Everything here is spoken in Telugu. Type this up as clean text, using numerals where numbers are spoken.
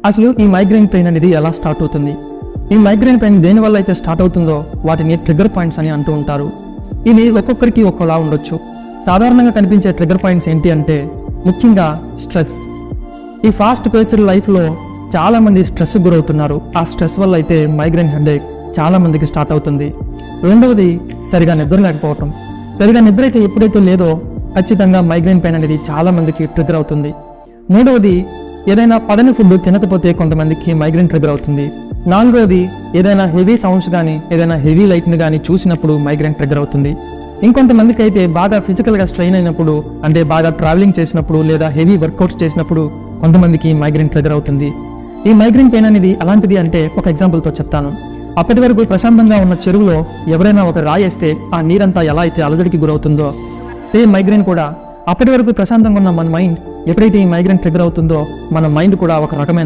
అసలు ఈ మైగ్రేన్ పెయిన్ అనేది ఎలా స్టార్ట్ అవుతుంది? ఈ మైగ్రేన్ పెయిన్ దేని వల్ల అయితే స్టార్ట్ అవుతుందో వాటిని ట్రిగ్గర్ పాయింట్స్ అని అంటూ ఉంటారు. ఇవి ఒక్కొక్కరికి ఒక్కోలా ఉండొచ్చు. సాధారణంగా కనిపించే ట్రిగ్గర్ పాయింట్స్ ఏంటి అంటే ముఖ్యంగా స్ట్రెస్. ఈ ఫాస్ట్ పేస్డ్ లైఫ్లో చాలామంది స్ట్రెస్కి గురవుతున్నారు. ఆ స్ట్రెస్ వల్ల అయితే మైగ్రేన్ హెడేక్ చాలామందికి స్టార్ట్ అవుతుంది. రెండవది సరిగా నిద్ర లేకపోవటం. సరిగా నిద్ర అయితే ఎప్పుడైతే లేదో ఖచ్చితంగా మైగ్రేన్ పెయిన్ అనేది చాలామందికి ట్రిగ్గర్ అవుతుంది. మూడవది ఏదైనా పడని ఫుడ్ తినకపోతే కొంతమందికి మైగ్రేన్ ట్రిగ్గర్ అవుతుంది. నాలుగవది ఏదైనా హెవీ సౌండ్స్ కానీ ఏదైనా హెవీ లైట్ని కానీ చూసినప్పుడు మైగ్రేన్ ట్రిగ్గర్ అవుతుంది. ఇంకొంతమందికి అయితే బాగా ఫిజికల్గా స్ట్రెయిన్ అయినప్పుడు, అంటే బాగా ట్రావెలింగ్ చేసినప్పుడు లేదా హెవీ వర్కౌట్స్ చేసినప్పుడు కొంతమందికి మైగ్రేన్ ట్రిగ్గర్ అవుతుంది. ఈ మైగ్రేన్ పెయిన్ అనేది అలాంటిది అంటే ఒక ఎగ్జాంపుల్తో చెప్తాను. అప్పటి వరకు ప్రశాంతంగా ఉన్న చెరువులో ఎవరైనా ఒక రాయేస్తే ఆ నీరంతా ఎలా అయితే అలజడికి గురవుతుందో సేమ్ మైగ్రేన్ కూడా అప్పటి వరకు ప్రశాంతంగా ఉన్న మన మైండ్ ఎప్పుడైతే ఈ మైగ్రేన్ ట్రిగ్గర్ అవుతుందో మన మైండ్ కూడా ఒక రకమైన